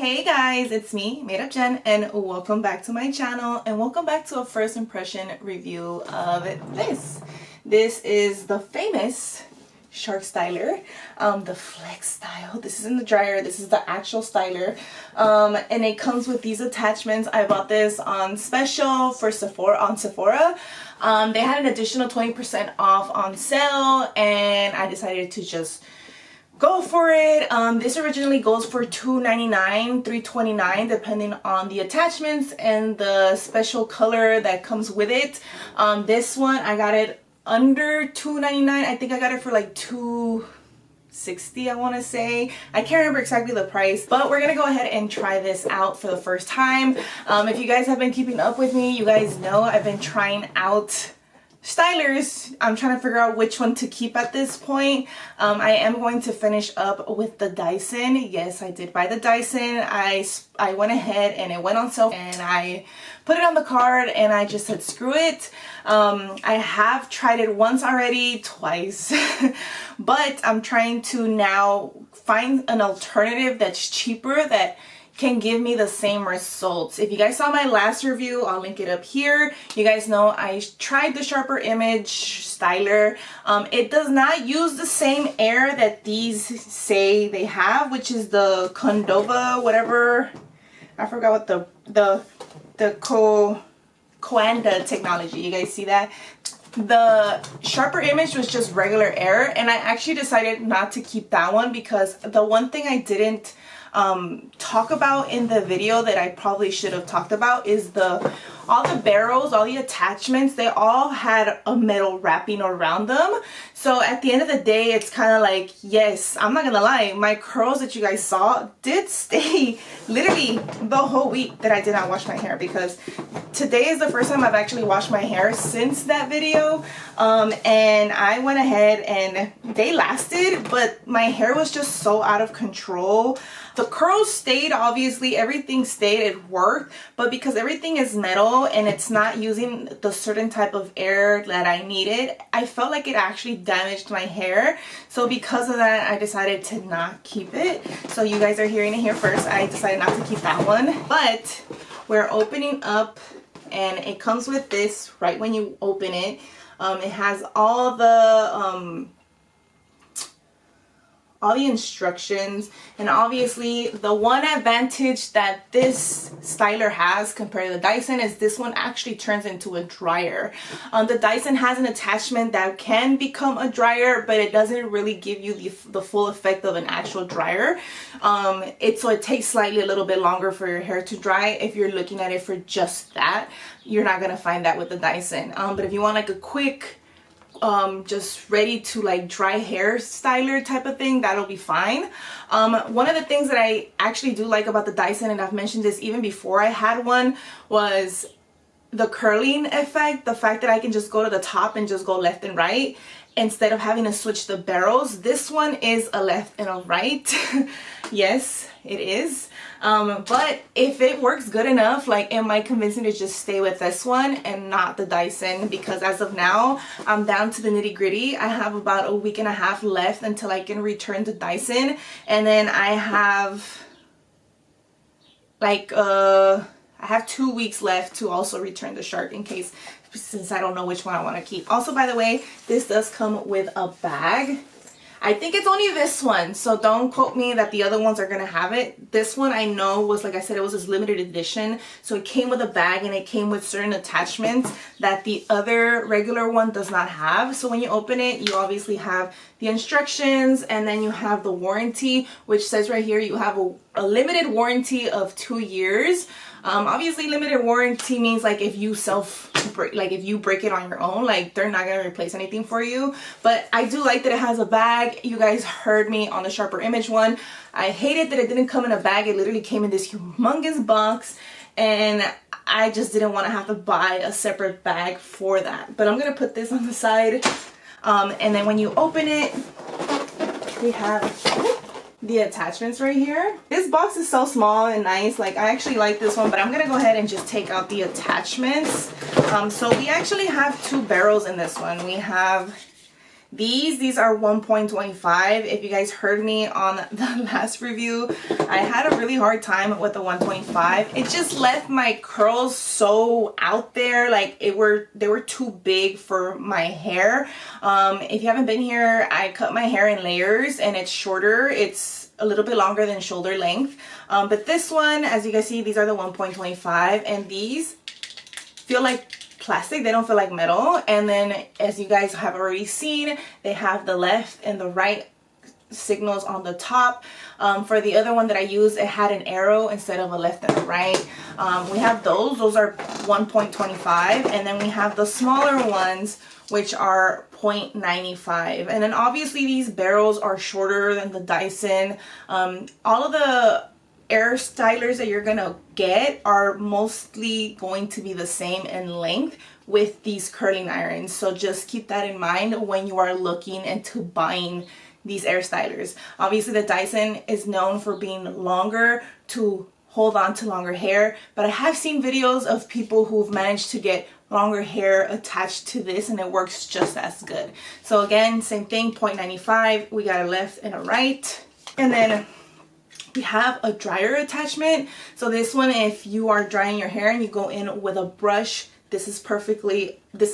Hey guys, it's me, Made Up Jen, and welcome back to my channel, and welcome back to a first impression review of this. This is the famous Shark Styler, the Flex style. This is in the dryer. This is the actual styler, and it comes with these attachments. I bought this on special for Sephora. They had an additional 20% off on sale, and I decided to just go for it. This originally goes for $2.99, $3.29 depending on the attachments and the special color that comes with it. This one I got it under $2.99. I think I got it for like $2.60, I want to say. I can't remember exactly the price, but we're gonna go ahead and try this out for the first time. If you guys have been keeping up with me, you guys know I've been trying out stylers. I'm trying to figure out which one to keep at this point. I am going to finish up with the Dyson. Yes, I did buy the Dyson. I went ahead and it went on sale and I put it on the card and I just said screw it. I have tried it once already, twice, but I'm trying to now find an alternative that's cheaper that can give me the same results. If you guys saw my last review, I'll link it up here. You guys know I tried the Sharper Image styler. It does not use the same air that these say they have, which is the Condova, whatever. I forgot what the Coanda technology. You guys see that? The Sharper Image was just regular air, and I actually decided not to keep that one because the one thing I didn't talk about in the video that I probably should have talked about is all the barrels, all the attachments, they all had a metal wrapping around them. So at the end of the day, it's kind of like, yes, I'm not gonna lie, my curls that you guys saw did stay literally the whole week that I did not wash my hair, because today is the first time I've actually washed my hair since that video. And I went ahead and they lasted, but my hair was just so out of control. The curls stayed, obviously, everything stayed, it worked, but because everything is metal and it's not using the certain type of air that I needed, I felt like it actually damaged my hair. So because of that, I decided to not keep it. So you guys are hearing it here first. I decided not to keep that one, but we're opening up and it comes with this right when you open it. It has all the instructions, and obviously the one advantage that this styler has compared to the Dyson is this one actually turns into a dryer. The Dyson has an attachment that can become a dryer, but it doesn't really give you the full effect of an actual dryer. So it takes slightly a little bit longer for your hair to dry. If you're looking at it for just that, you're not gonna find that with the Dyson. But if you want like a quick just ready to like dry hair styler type of thing, that'll be fine. One of the things that I actually do like about the Dyson, and I've mentioned this even before I had one, was the curling effect. The fact that I can just go to the top and just go left and right instead of having to switch the barrels. This one is a left and a right. Yes, it is. But if it works good enough, like, it might convince me to just stay with this one and not the Dyson, because as of now, I'm down to the nitty gritty. I have about a week and a half left until I can return to Dyson, and then I have like I have 2 weeks left to also return the Shark, in case, since I don't know which one I want to keep. Also, by the way, this does come with a bag. I think it's only this one, so don't quote me that the other ones are gonna have it. This one I know was, like I said, it was this limited edition, so it came with a bag and it came with certain attachments that the other regular one does not have. So when you open it, you obviously have the instructions, and then you have the warranty, which says right here you have a limited warranty of 2 years. Obviously limited warranty means like if you if you break it on your own, like, they're not gonna replace anything for you. But I do like that it has a bag. You guys heard me on the Sharper Image one. I hated that it didn't come in a bag. It literally came in this humongous box, and I just didn't want to have to buy a separate bag for that. But I'm gonna put this on the side, and then when you open it, we have the attachments right here. This box is so small and nice. Like, I actually like this one, but I'm gonna go ahead and just take out the attachments. So we actually have 2 barrels in this one. We have These are 1.25. If you guys heard me on the last review, I had a really hard time with the 125. It just left my curls so out there, like they were too big for my hair. If you haven't been here, I cut my hair in layers and it's shorter. It's a little bit longer than shoulder length. But this one, as you guys see, these are the 1.25, and these feel like plastic. They don't feel like metal. And then, as you guys have already seen, they have the left and the right signals on the top. For the other one that I used, it had an arrow instead of a left and a right. We have those are 1.25, and then we have the smaller ones, which are 0.95. And then obviously these barrels are shorter than the Dyson. All of the air stylers that you're gonna get are mostly going to be the same in length with these curling irons. So just keep that in mind when you are looking into buying these air stylers. Obviously the Dyson is known for being longer to hold on to longer hair, but I have seen videos of people who've managed to get longer hair attached to this and it works just as good. So again, same thing, 0.95. We got a left and a right. And then we have a dryer attachment. So this one, if you are drying your hair and you go in with a brush, this is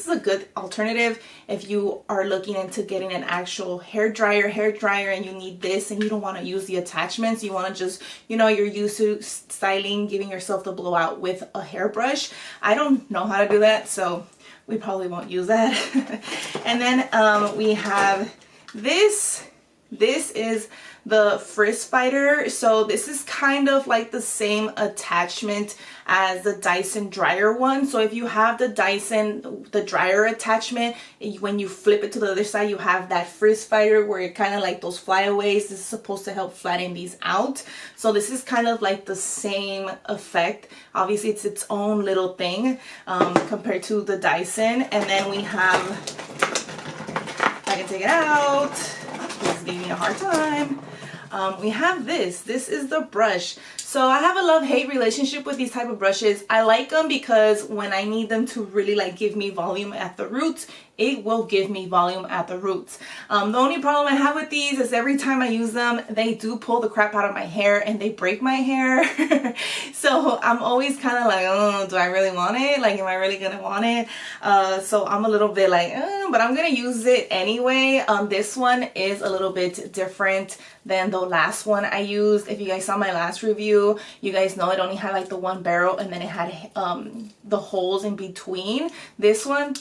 a good alternative if you are looking into getting an actual hair dryer and you need this and you don't want to use the attachments. You want to just, you're used to styling, giving yourself the blowout with a hairbrush. I don't know how to do that, so we probably won't use that. And then we have this. This is the Frizz Fighter. So this is kind of like the same attachment as the Dyson dryer one. So if you have the Dyson, the dryer attachment, when you flip it to the other side, you have that Frizz Fighter where it kind of like those flyaways. This is supposed to help flatten these out. So this is kind of like the same effect. Obviously it's its own little thing compared to the Dyson. And then we have, I can take it out. This gave me a hard time. We have this is the brush. So I have a love-hate relationship with these type of brushes. I like them because when I need them to really like give me volume at the roots, it will give me volume at the roots. The only problem I have with these is every time I use them, they do pull the crap out of my hair and they break my hair. So I'm always kind of like, oh, do I really want it? Like, am I really gonna want it? So I'm a little bit like, but I'm gonna use it anyway. This one is a little bit different than the last one I used. If you guys saw my last review, you guys know it only had like the one barrel and then it had the holes in between. This one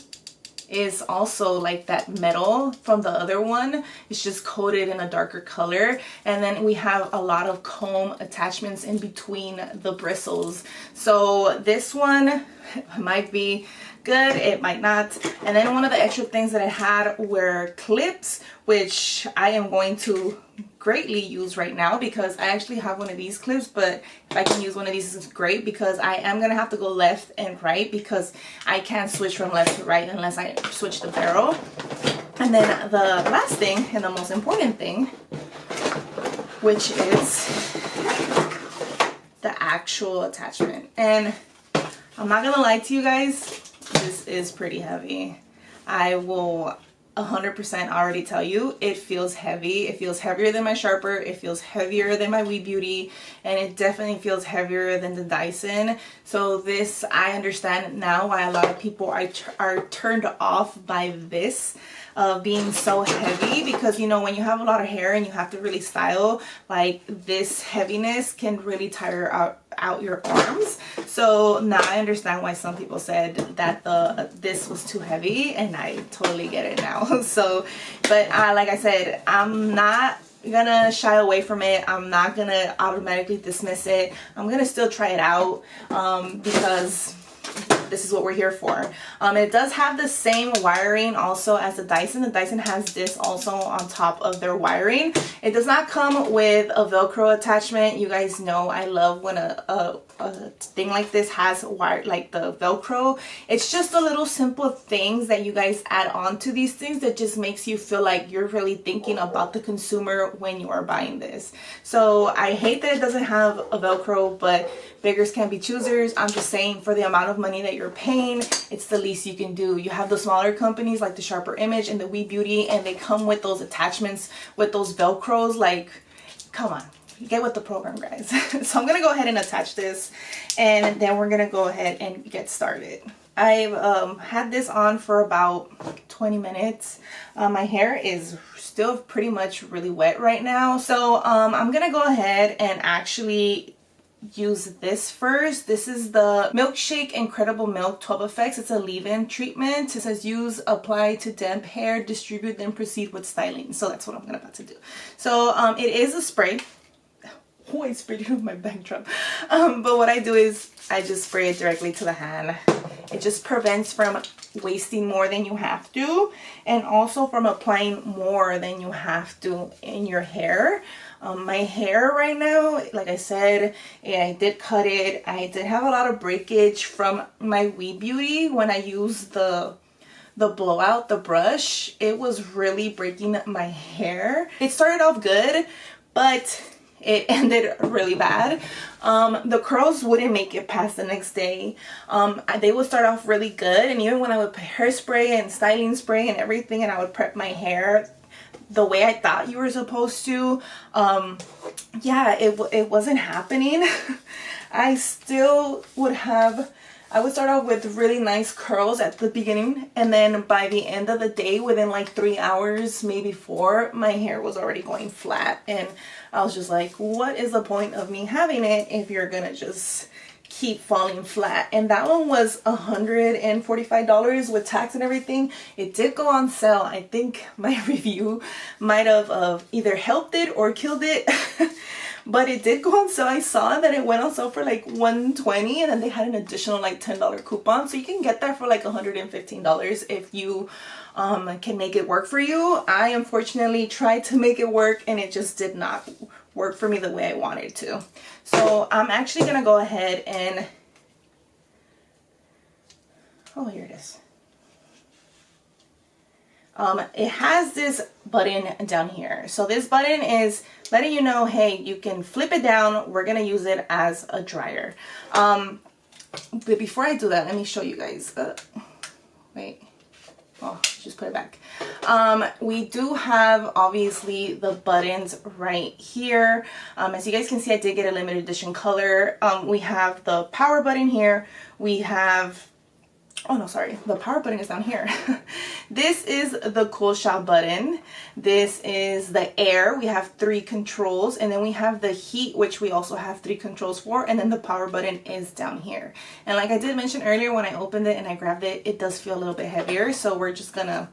is also like that metal from the other one. It's just coated in a darker color, and then we have a lot of comb attachments in between the bristles. So this one might be good, it might not. And then one of the extra things that I had were clips, which I am going to greatly use right now because I actually have one of these clips, but if I can use one of these, it's great because I am gonna have to go left and right because I can't switch from left to right unless I switch the barrel. And then the last thing and the most important thing, which is the actual attachment. And I'm not gonna lie to you guys, this is pretty heavy. I will 100% already tell you it feels heavy. It feels heavier than my Sharper, it feels heavier than my We Beauty, and it definitely feels heavier than the Dyson. So this, I understand now why a lot of people are turned off by this being so heavy, because when you have a lot of hair and you have to really style, like this heaviness can really tire out your arms. So now I understand why some people said that this was too heavy, and I totally get it now. So but like I said, I'm not gonna shy away from it. I'm not gonna automatically dismiss it. I'm gonna still try it out because this is what we're here for. It does have the same wiring also as the Dyson. The Dyson has this also on top of their wiring. It does not come with a Velcro attachment. You guys know I love when a thing like this has wire, like the Velcro. It's just the little simple things that you guys add on to these things that just makes you feel like you're really thinking about the consumer when you are buying this. So I hate that it doesn't have a Velcro, but beggars can't be choosers. I'm just saying, for the amount of money that you're paying, it's the least you can do. You have the smaller companies like the Sharper Image and the We Beauty, and they come with those attachments with those Velcros. Like, come on, get with the program, guys. So I'm gonna go ahead and attach this, and then we're gonna go ahead and get started. I've had this on for about 20 minutes. My hair is still pretty much really wet right now, so I'm gonna go ahead and actually use this first. This is the Milkshake Incredible Milk 12 Effects. It's a leave-in treatment. It says use, apply to damp hair, distribute, then proceed with styling. So that's what I'm about to do. So it is a spray. Oh, I sprayed it with my backdrop. But what I do is I just spray it directly to the hand. It just prevents from wasting more than you have to, and also from applying more than you have to in your hair. My hair right now, like I said, I did cut it. I did have a lot of breakage from my We Beauty when I used the blowout, the brush. It was really breaking my hair. It started off good, but it ended really bad. The curls wouldn't make it past the next day. They would start off really good, and even when I would put hairspray and styling spray and everything, and I would prep my hair the way I thought you were supposed to, yeah, it wasn't happening. I still would have, I would start off with really nice curls at the beginning, and then by the end of the day, within like 3 hours, maybe 4, my hair was already going flat, and I was just like, what is the point of me having it if you're gonna just keep falling flat? And that one was $145 with tax and everything. It did go on sale. I think my review might have either helped it or killed it. But it did go on sale. I saw that it went on sale for like $120, and then they had an additional like $10 coupon, so you can get that for like $115 if you can make it work for you. I unfortunately tried to make it work, and it just did not work for me the way I wanted it to. So I'm actually gonna go ahead and, oh, here it is. It has this button down here. So this button is letting you know, hey, you can flip it down. We're gonna use it as a dryer. But before I do that, let me show you guys. Wait. Oh, just put it back. We do have obviously the buttons right here. As you guys can see, I did get a limited edition color. We have the power button here. We have, oh no, sorry, the power button is down here. This is the cool shot button. This is the air. We have 3 controls, and then we have the heat, which we also have 3 controls for, and then the power button is down here. And like I did mention earlier, when I opened it and I grabbed it, it does feel a little bit heavier, so we're gonna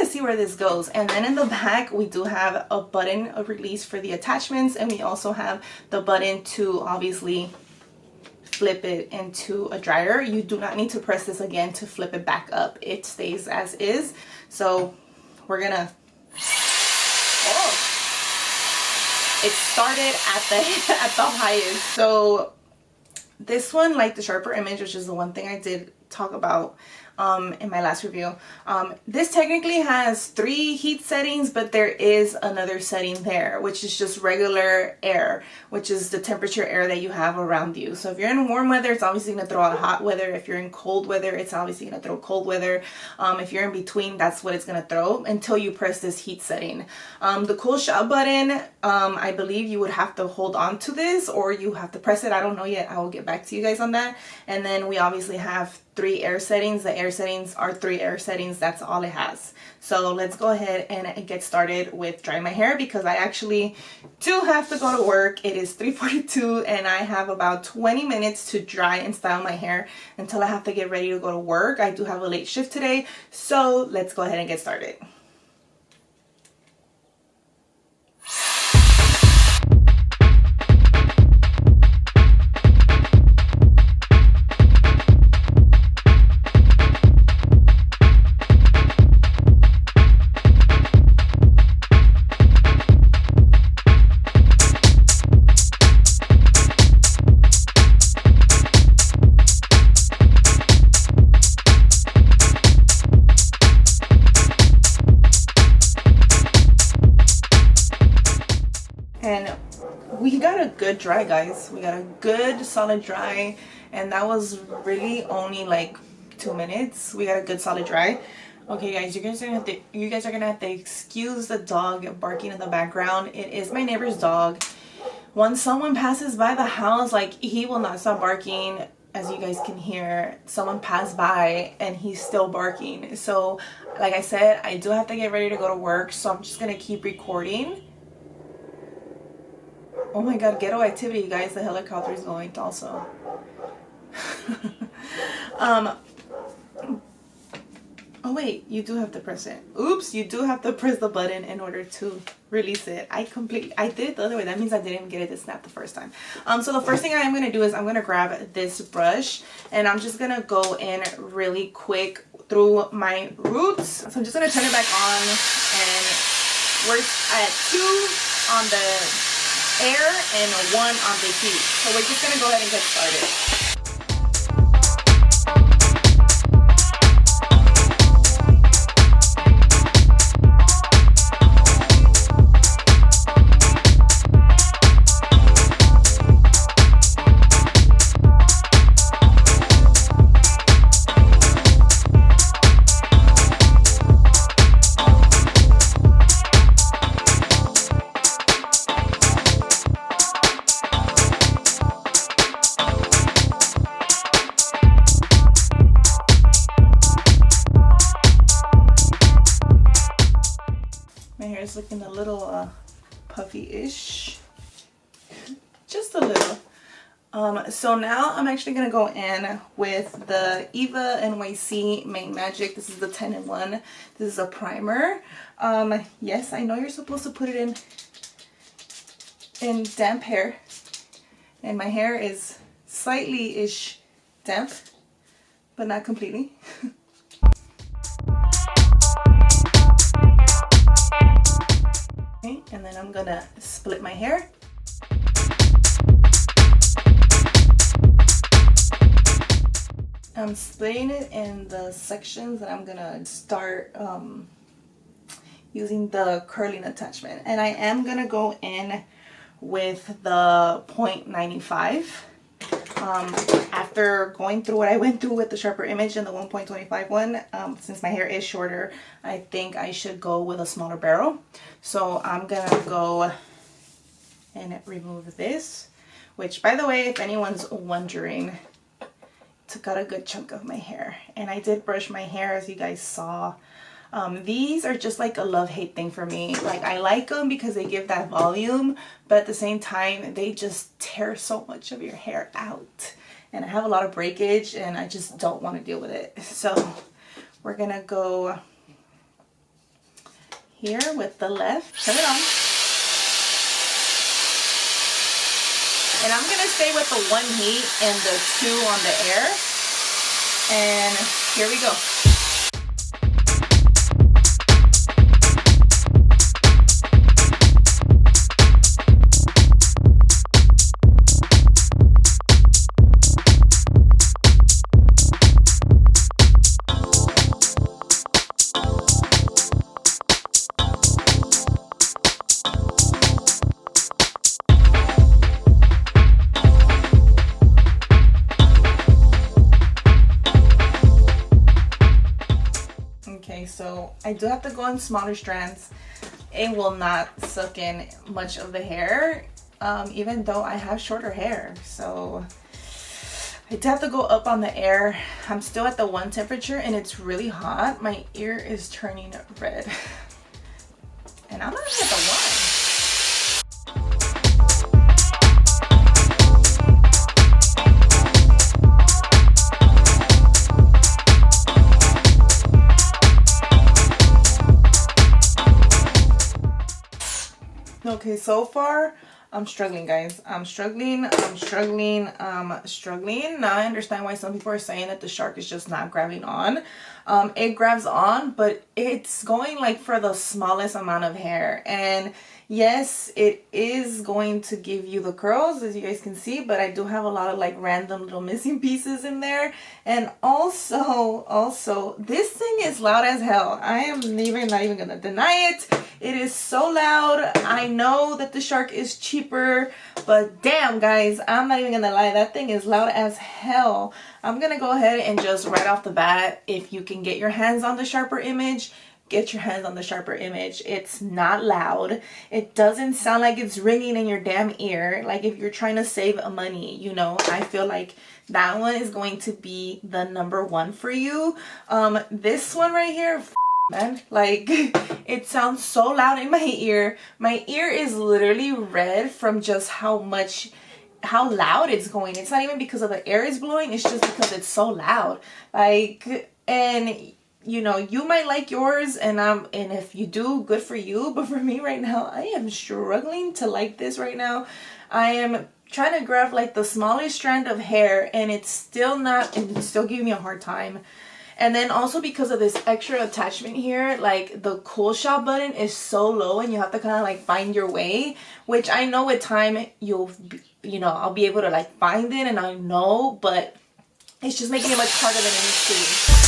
see where this goes. And then in the back, we do have a button of release for the attachments, and we also have the button to obviously flip it into a dryer. You do not need to press this again to flip it back up. It stays as is. So we're gonna, oh, it started at the at the highest. So this one, like the Sharper Image, which is the one thing I did talk about in my last review, this technically has 3 heat settings, but there is another setting there, which is just regular air, which is the temperature air that you have around you. So if you're in warm weather, it's obviously going to throw out hot weather. If you're in cold weather, it's obviously going to throw cold weather. If you're in between, that's what it's going to throw until you press this heat setting. The cool shot button, I believe you would have to hold on to this, or you have to press it. I don't know yet. I will get back to you guys on that. And then we obviously have 3 air settings. The air settings are 3 air settings. That's all it has. So let's go ahead and get started with drying my hair, because I actually do have to go to work. It is 3:42 and I have about 20 minutes to dry and style my hair until I have to get ready to go to work. I do have a late shift today, so let's go ahead and get started. dry, guys. We got a good solid dry, and that was really only like 2 minutes. We got a good solid dry. Okay, guys, you guys are gonna have to excuse the dog barking in the background. It is my neighbor's dog. Once someone passes by the house, like, he will not stop barking. As you guys can hear, someone passed by and he's still barking. So like I said, I do have to get ready to go to work, so I'm just gonna keep recording. Oh my god, ghetto activity, guys. The helicopter is going also. Oh wait, you do have to press it. Oops, you do have to press the button in order to release it. I did it the other way. That means I didn't get it to snap the first time. So the first thing I am going to do is I'm going to grab this brush, and I'm just going to go in really quick through my roots. So I'm just going to turn it back on, and we're at 2 on the air and 1 on the heat. So we're just going to go ahead and get started. My hair is looking a little puffy-ish, just a little. So now I'm actually gonna go in with the Eva NYC Mane Magic. This is the 10-in-1. This is a primer. Yes, I know you're supposed to put it in damp hair, and my hair is slightly-ish damp, but not completely. Okay, and then I'm gonna split my hair. I'm splitting it in the sections that I'm gonna start using the curling attachment, and I am gonna go in with the 0.95. After going through what I went through with the sharper image and the 1.25 one, since my hair is shorter, I think I should go with a smaller barrel. So I'm gonna go and remove this, which, by the way, if anyone's wondering, took out a good chunk of my hair. And I did brush my hair, as you guys saw. These are just like a love-hate thing for me. Like, I like them because they give that volume, but at the same time, they just tear so much of your hair out. And I have a lot of breakage, and I just don't want to deal with it. So we're gonna go here with the left. Turn it on. And I'm gonna stay with the 1 heat and the 2 on the air. And here we go. Okay, so I do have to go in smaller strands. It will not suck in much of the hair, even though I have shorter hair. So I do have to go up on the air. I'm still at the 1 temperature, and it's really hot. My ear is turning red. And I'm not even at the 1. Okay, so far I'm struggling, guys. I'm struggling. Now I understand why some people are saying that the shark is just not grabbing on. It grabs on, but it's going like for the smallest amount of hair. And Yes, it is going to give you the curls, as you guys can see, but I do have a lot of like random little missing pieces in there. And also this thing is loud as hell. I am not even gonna deny it. It is so loud. I know that the Shark is cheaper, but damn guys, I'm not even gonna lie, that thing is loud as hell. I'm gonna go ahead and just right off the bat, if you can get your hands on the Sharper Image, get your hands on the Sharper Image. It's not loud. It doesn't sound like it's ringing in your damn ear. Like if you're trying to save money, you know, I feel like that one is going to be the #1 for you. This one right here, man, like it sounds so loud in my ear. My ear is literally red from just how loud it's going. It's not even because of the air is blowing, it's just because it's so loud. Like, and you know, you might like yours, and if you do, good for you. But for me right now, I am struggling to like this right now. I am trying to grab like the smallest strand of hair, and it's still giving me a hard time. And then also because of this extra attachment here, like the cool shot button is so low, and you have to kind of like find your way, which I know with time I'll be able to like find it, and I know, but it's just making it much harder than it needs to be.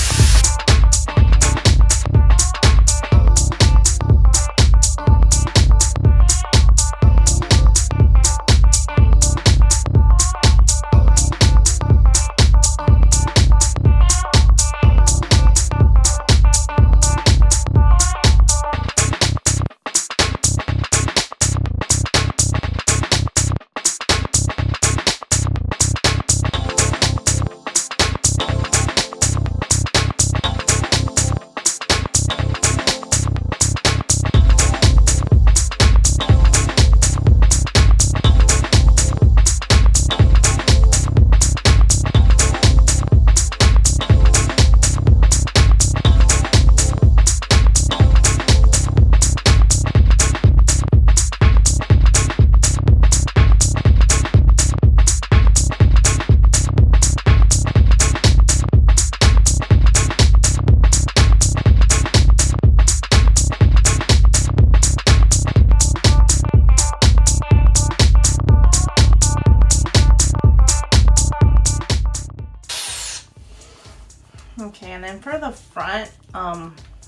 Okay, and then for the front,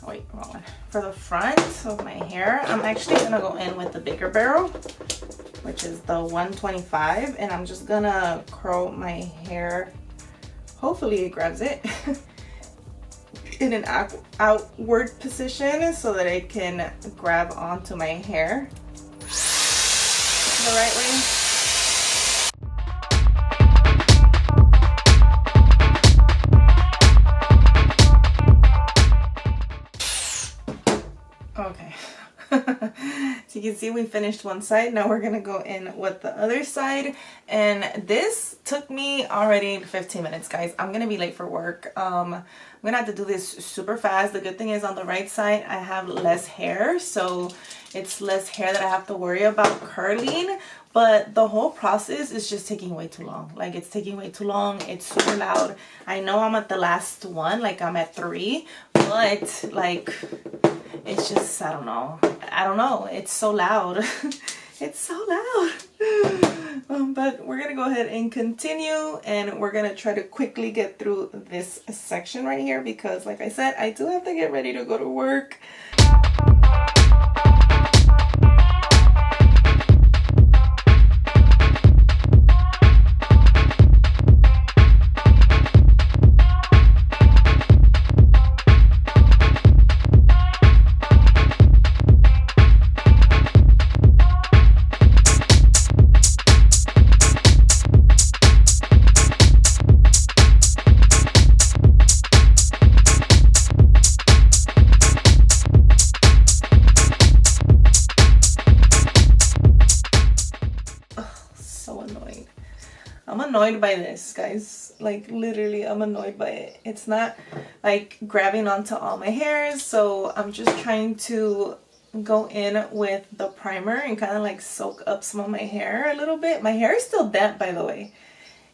wait, wrong one. For the front of my hair, I'm actually gonna go in with the bigger barrel, which is the 125, and I'm just gonna curl my hair. Hopefully it grabs it in an outward position so that it can grab onto my hair the right way. Okay. So you can see we finished one side. Now we're gonna go in with the other side, and this took me already 15 minutes, guys. I'm gonna be late for work. I'm gonna have to do this super fast. The good thing is on the right side I have less hair, so it's less hair that I have to worry about curling, but the whole process is just taking way too long. Like, it's taking way too long. It's super loud. I know I'm at the last one, like I'm at 3, but like it's just, I don't know, it's so loud. It's so loud. But we're gonna go ahead and continue, and we're gonna try to quickly get through this section right here because, like I said, I do have to get ready to go to work. I'm annoyed by this, guys. Like, literally, I'm annoyed by it. It's not like grabbing onto all my hairs, so I'm just trying to go in with the primer and kind of like soak up some of my hair a little bit. My hair is still damp, by the way.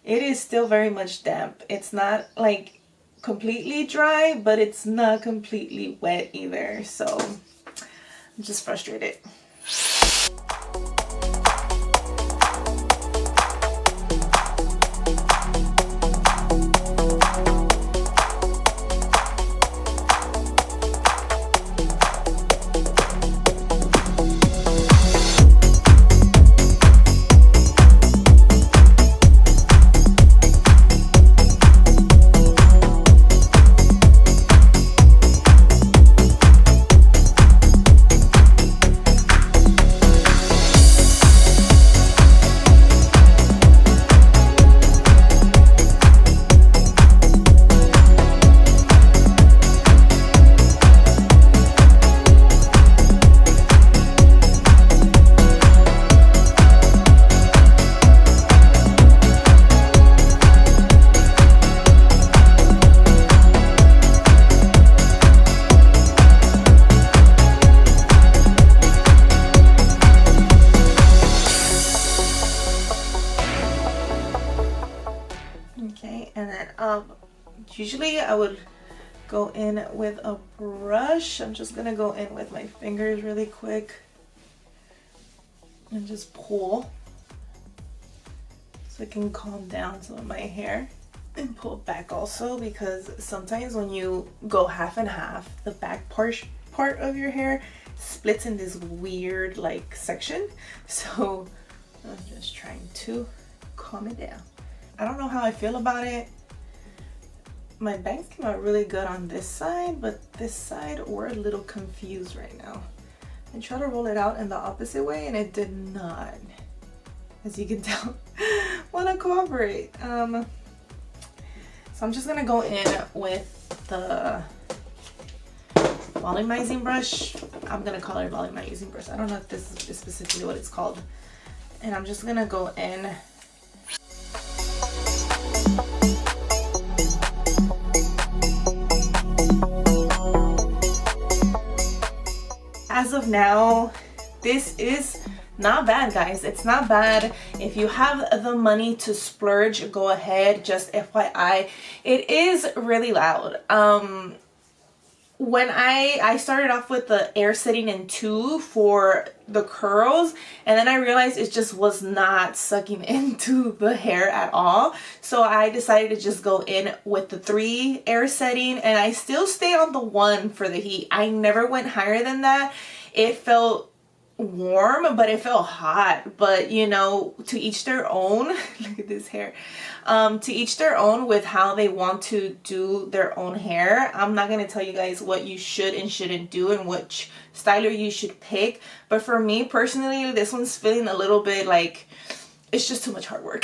It is still very much damp. It's not like completely dry, but it's not completely wet either, so I'm just frustrated. Okay, and then usually I would go in with a brush. I'm just gonna go in with my fingers really quick and just pull so it can calm down some of my hair. And pull back also, because sometimes when you go half and half, the back part of your hair splits in this weird like section. So I'm just trying to calm it down. I don't know how I feel about it. My bangs came out really good on this side, but this side we're a little confused right now. I tried to roll it out in the opposite way and it did not, as you can tell, want to cooperate. So I'm just gonna go in with the volumizing brush. I'm gonna call it volumizing brush. I don't know if this is specifically what it's called. And I'm just gonna go in. As of now, this is not bad, guys. It's not bad. If you have the money to splurge, go ahead. Just FYI, it is really loud. When I started off with the air setting in 2 for the curls, and then I realized it just was not sucking into the hair at all. So I decided to just go in with the 3 air setting, and I still stay on the 1 for the heat. I never went higher than that. It felt warm, but it felt hot. But you know, to each their own. Look at this hair. To each their own with how they want to do their own hair. I'm not going to tell you guys what you should and shouldn't do and which styler you should pick, but for me personally, this one's feeling a little bit like it's just too much hard work.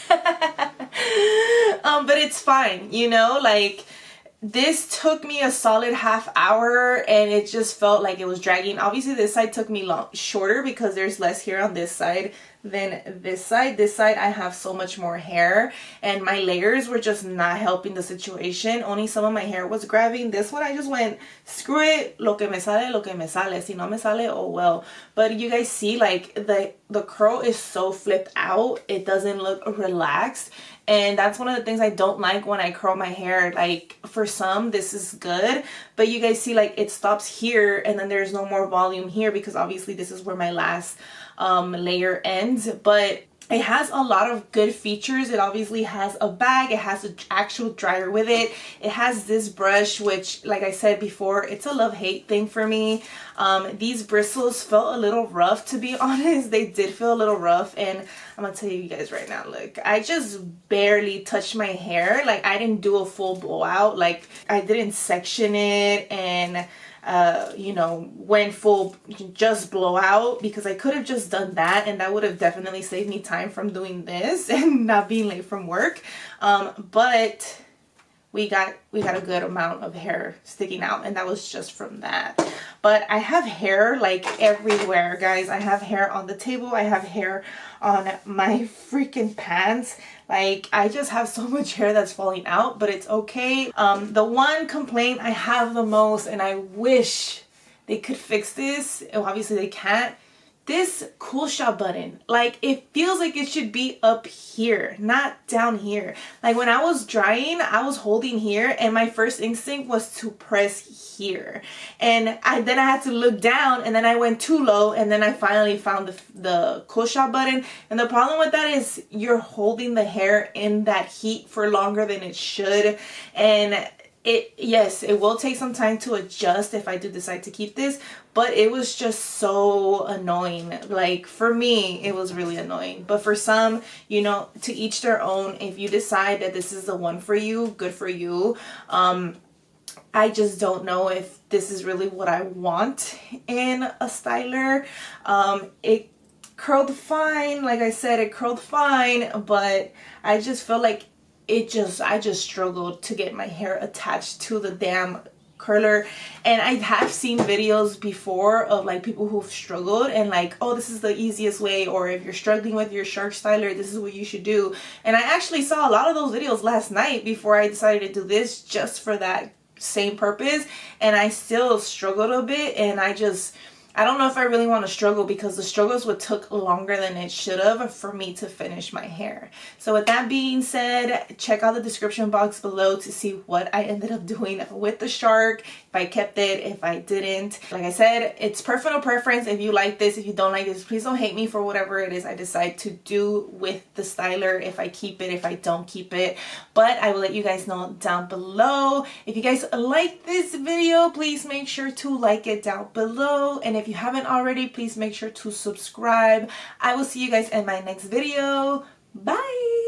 But it's fine, you know, like this took me a solid half hour and it just felt like it was dragging. Obviously this side took me shorter because there's less hair on this side than this side. This side I have so much more hair and my layers were just not helping the situation. Only some of my hair was grabbing. This one I just went, screw it, lo que me sale, si no me sale, oh well. But you guys see, like the curl is so flipped out, it doesn't look relaxed. And that's one of the things I don't like when I curl my hair. Like for some this is good, but you guys see like it stops here and then there's no more volume here because obviously this is where my last layer ends. But it has a lot of good features. It obviously has a bag, it has an actual dryer with it, it has this brush, which like I said before, it's a love-hate thing for me. These bristles felt a little rough, to be honest. They did feel a little rough, and I'm gonna tell you guys right now, look, I just barely touched my hair. Like I didn't do a full blowout, like I didn't section it and you know, went full just blowout, because I could have just done that and that would have definitely saved me time from doing this and not being late from work. But we got a good amount of hair sticking out, and that was just from that. But I have hair like everywhere, guys. I have hair on the table, I have hair on my freaking pants. Like I just have so much hair that's falling out, but it's okay. The one complaint I have the most, and I wish they could fix this, obviously they can't, this cool shot button. Like it feels like it should be up here, not down here. Like when I was drying, I was holding here and my first instinct was to press here, and then I had to look down, and then I went too low, and then I finally found the cool shot button. And the problem with that is you're holding the hair in that heat for longer than it should, and yes, it will take some time to adjust if I do decide to keep this, but it was just so annoying. Like for me, it was really annoying. But for some, you know, to each their own. If you decide that this is the one for you, good for you. I just don't know if this is really what I want in a styler. It curled fine, like I said, it curled fine, but I just felt like I just struggled to get my hair attached to the damn curler. And I have seen videos before of like people who've struggled and like, oh, this is the easiest way, or if you're struggling with your shark styler, this is what you should do. And I actually saw a lot of those videos last night before I decided to do this, just for that same purpose, and I still struggled a bit. And I don't know if I really want to struggle, because the struggles would took longer than it should have for me to finish my hair. So with that being said, check out the description box below to see what I ended up doing with the shark, if I kept it, if I didn't. Like I said, it's personal preference. If you like this, if you don't like this, please don't hate me for whatever it is I decide to do with the styler, if I keep it, if I don't keep it. But I will let you guys know down below. If you guys like this video, please make sure to like it down below. And if you haven't already, please make sure to subscribe. I will see you guys in my next video. Bye!